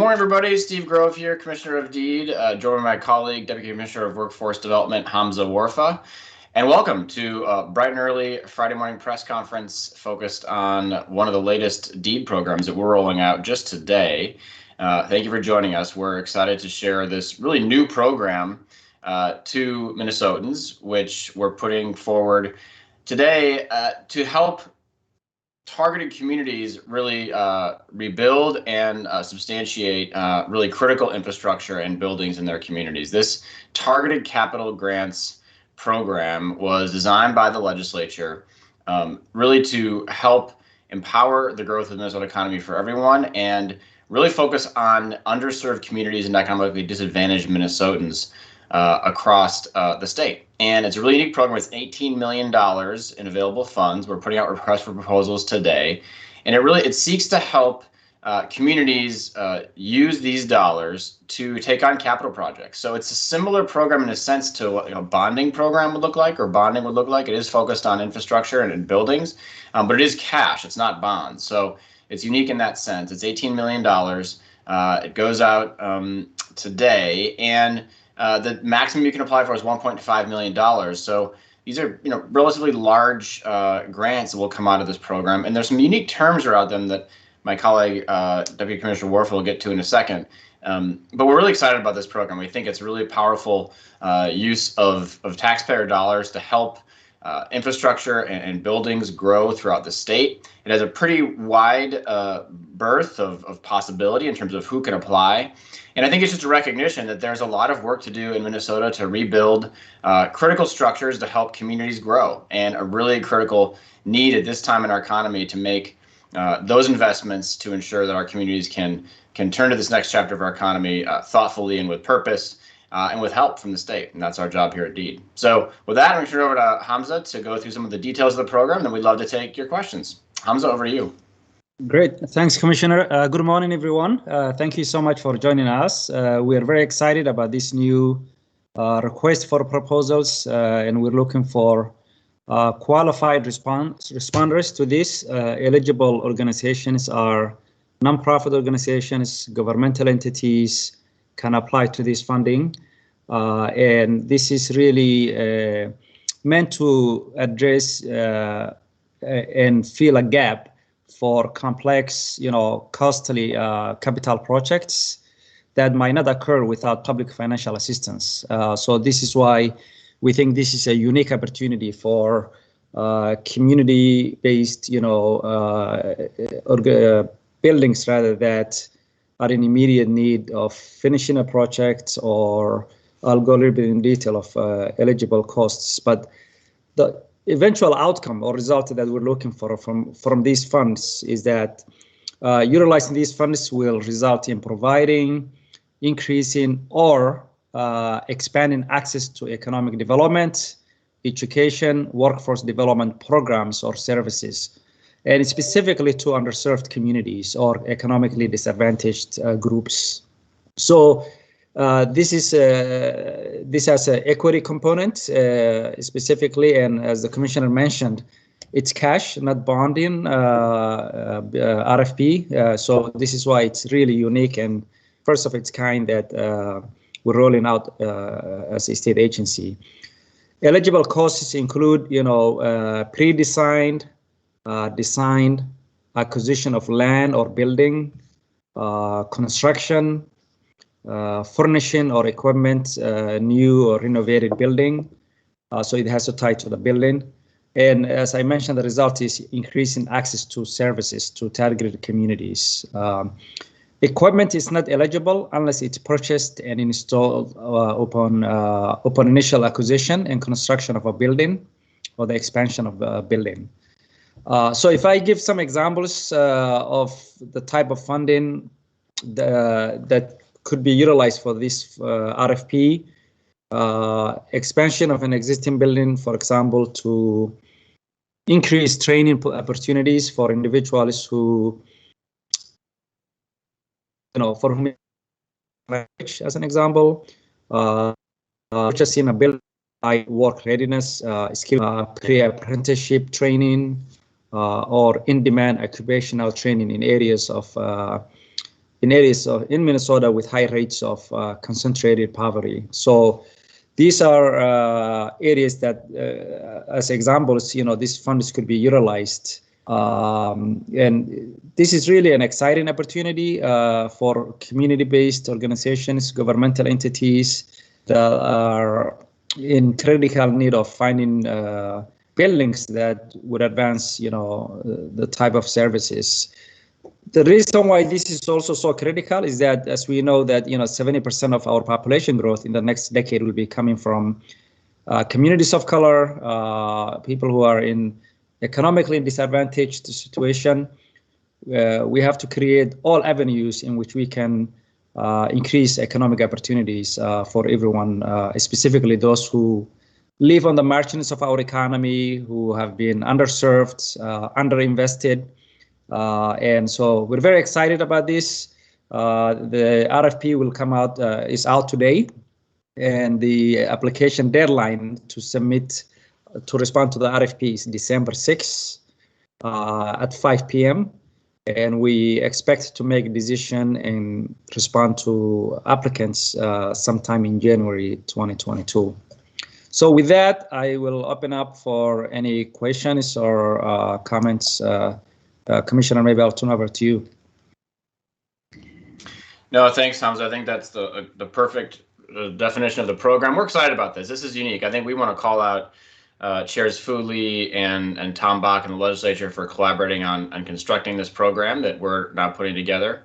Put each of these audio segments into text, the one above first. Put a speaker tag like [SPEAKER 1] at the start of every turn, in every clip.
[SPEAKER 1] morning, everybody. Steve Grove here, Commissioner of Deed, joined by my colleague, Deputy Commissioner of Workforce Development, Hamza Warfa. And welcome to a bright and early Friday morning press conference focused on one of the latest deed programs that we're rolling out just today. Thank you for joining us. We're excited to share this really new program to Minnesotans, which we're putting forward today to help targeted communities really rebuild and substantiate really critical infrastructure and buildings in their communities. This targeted capital grants program was designed by the legislature really to help empower the growth of the Minnesota economy for everyone and really focus on underserved communities and economically disadvantaged Minnesotans across the state. And it's a really unique program with $18 million in available funds. We're putting out requests for proposals today. And it seeks to help communities use these dollars to take on capital projects. So it's a similar program in a sense to what a bonding program would look like, or bonding would look like. It is focused on infrastructure and buildings, but it is cash, it's not bonds. So it's unique in that sense. It's $18 million. It goes out today, and the maximum you can apply for is $1.5 million. So these are, relatively large grants that will come out of this program, and there's some unique terms around them that my colleague, Deputy Commissioner Warfa, will get to in a second. But we're really excited about this program. We think it's a really powerful use of taxpayer dollars to help infrastructure and buildings grow throughout the state. It has a pretty wide berth of possibility in terms of who can apply. And I think it's just a recognition that there's a lot of work to do in Minnesota to rebuild critical structures to help communities grow, and a really critical need at this time in our economy to make those investments to ensure that our communities can turn to this next chapter of our economy thoughtfully and with purpose and with help from the state. And that's our job here at Deed. So with that, I'm going to turn it over to Hamza to go through some of the details of the program, and then we'd love to take your questions. Hamza, over to you.
[SPEAKER 2] Great. Thanks, Commissioner. Good morning, everyone. Thank you so much for joining us. We are very excited about this new request for proposals, and we're looking for qualified responders to this. Eligible organizations are nonprofit organizations, governmental entities can apply to this funding. And this is really meant to address and fill a gap for complex, costly capital projects that might not occur without public financial assistance. So this is why we think this is a unique opportunity for community-based, buildings rather that are in immediate need of finishing a project, or I'll go a little bit in detail of eligible costs. But the eventual outcome or result that we're looking for from these funds is that utilizing these funds will result in providing, increasing, or expanding access to economic development, education, workforce development programs or services, and specifically to underserved communities or economically disadvantaged groups. So this has an equity component specifically, and as the Commissioner mentioned, it's cash, not bonding RFP. So this is why it's really unique and first of its kind that we're rolling out as a state agency. Eligible costs include, pre-designed, designed, acquisition of land or building, construction, furnishing or equipment, new or renovated building. So it has to tie to the building. And as I mentioned, the result is increasing access to services to targeted communities. Equipment is not eligible unless it's purchased and installed upon initial acquisition and construction of a building or the expansion of a building. So if I give some examples of the type of funding that could be utilized for this RFP, expansion of an existing building, for example, to increase training opportunities for individuals who, for whom, as an example, purchasing a building, work readiness, skill, pre-apprenticeship training, or in-demand occupational training in areas of in areas in Minnesota with high rates of concentrated poverty. So these are areas that, as examples, these funds could be utilized. And this is really an exciting opportunity for community-based organizations, governmental entities that are in critical need of finding buildings that would advance, the type of services. The reason why this is also so critical is that, as we know, that 70% of our population growth in the next decade will be coming from communities of color, people who are in economically disadvantaged situation. We have to create all avenues in which we can increase economic opportunities for everyone, specifically those who live on the margins of our economy, who have been underserved, underinvested. And so we're very excited about this. The RFP will come out, is out today, and the application deadline to submit, to respond to the RFP is December 6th at 5 p.m. And we expect to make a decision and respond to applicants sometime in January 2022. So with that, I will open up for any questions or comments. Commissioner, maybe I'll turn over to you.
[SPEAKER 1] No, thanks, Hamza. I think that's the perfect definition of the program. We're excited about this. This is unique. I think we want to call out Chairs Foodley and Tom Bach in the legislature for collaborating on constructing this program that we're now putting together.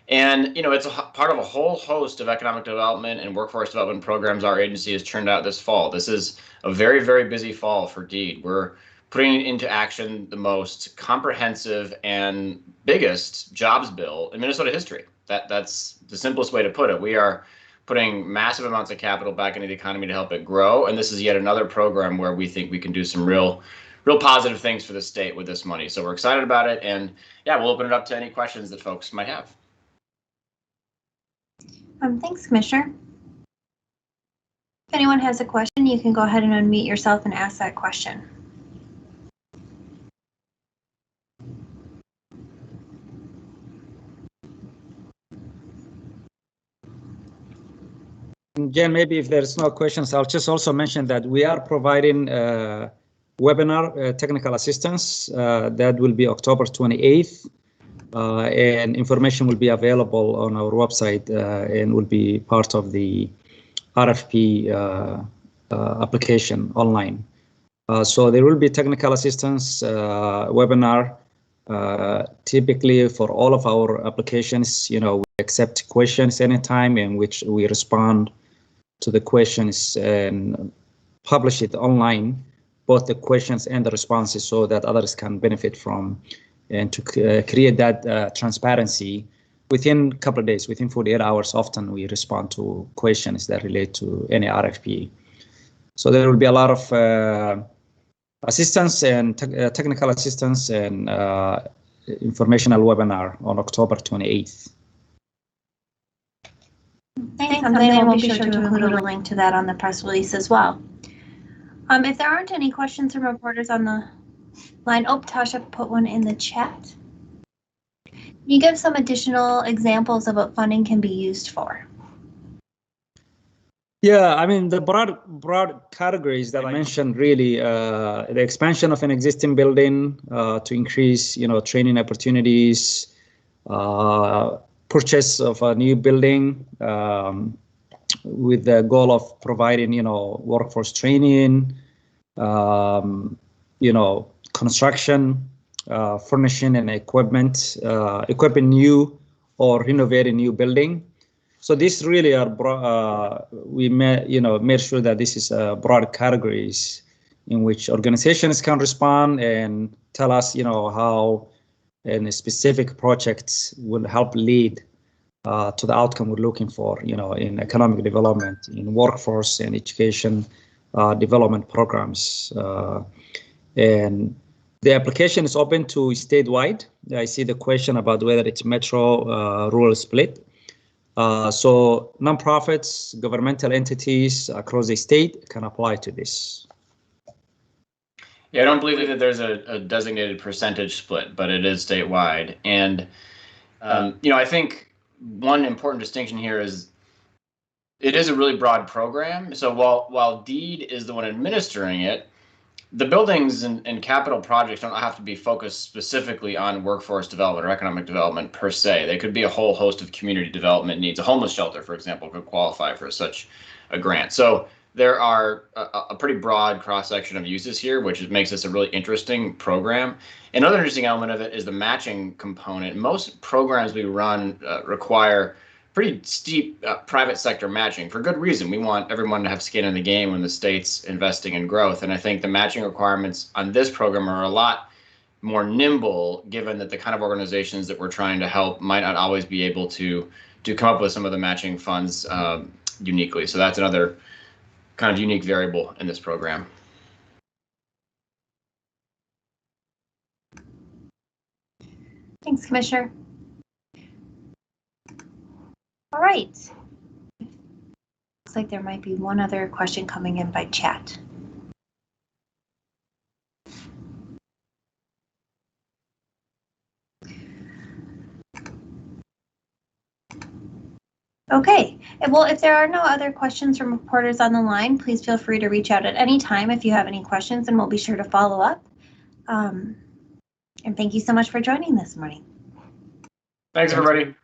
[SPEAKER 1] And, it's part of a whole host of economic development and workforce development programs our agency has churned out this fall. This is a very, very busy fall for DEED. We're putting into action the most comprehensive and biggest jobs bill in Minnesota history. That's the simplest way to put it. We are putting massive amounts of capital back into the economy to help it grow, and this is yet another program where we think we can do some real positive things for the state with this money. So we're excited about it, and yeah, we'll open it up to any questions that folks might have.
[SPEAKER 3] Thanks, Commissioner. If anyone has a question, you can go ahead and unmute yourself and ask that question.
[SPEAKER 2] Jen, maybe if there's no questions, I'll just also mention that we are providing webinar technical assistance that will be October 28th, and information will be available on our website and will be part of the RFP application online. So there will be technical assistance webinar. Typically for all of our applications, we accept questions anytime in which we respond to the questions and publish it online, both the questions and the responses, so that others can benefit from, and to create that transparency. Within a couple of days, within 48 hours, often we respond to questions that relate to any RFP. So there will be a lot of assistance and technical assistance and informational webinar on October 28th.
[SPEAKER 3] Thanks, and we'll be sure to include a link to that on the press release as well. If there aren't any questions from reporters on the line, Tasha put one in the chat. Can you give some additional examples of what funding can be used for?
[SPEAKER 2] Yeah, I mean, the broad categories that I mentioned, really, the expansion of an existing building to increase, training opportunities, purchase of a new building with the goal of providing, workforce training, construction, furnishing and equipping new or renovating new building. So these really are we made sure that this is broad categories in which organizations can respond and tell us, how and specific projects will help lead to the outcome we're looking for, in economic development, in workforce and education development programs. And the application is open to statewide. I see the question about whether it's metro rural split. So nonprofits, governmental entities across the state can apply to this.
[SPEAKER 1] Yeah, I don't believe that there's a designated percentage split, but it is statewide. And, I think one important distinction here is it is a really broad program. So while DEED is the one administering it, the buildings and capital projects don't have to be focused specifically on workforce development or economic development per se. They could be a whole host of community development needs. A homeless shelter, for example, could qualify for such a grant. So there are a pretty broad cross-section of uses here, which makes this a really interesting program. Another interesting element of it is the matching component. Most programs we run require pretty steep private sector matching for good reason. We want everyone to have skin in the game when the state's investing in growth. And I think the matching requirements on this program are a lot more nimble, given that the kind of organizations that we're trying to help might not always be able to come up with some of the matching funds uniquely. So that's another kind of unique variable in this program.
[SPEAKER 3] Thanks, Commissioner. All right. Looks like there might be one other question coming in by chat. Okay, well, if there are no other questions from reporters on the line, please feel free to reach out at any time if you have any questions, and we'll be sure to follow up. And thank you so much for joining this morning.
[SPEAKER 1] Thanks, everybody.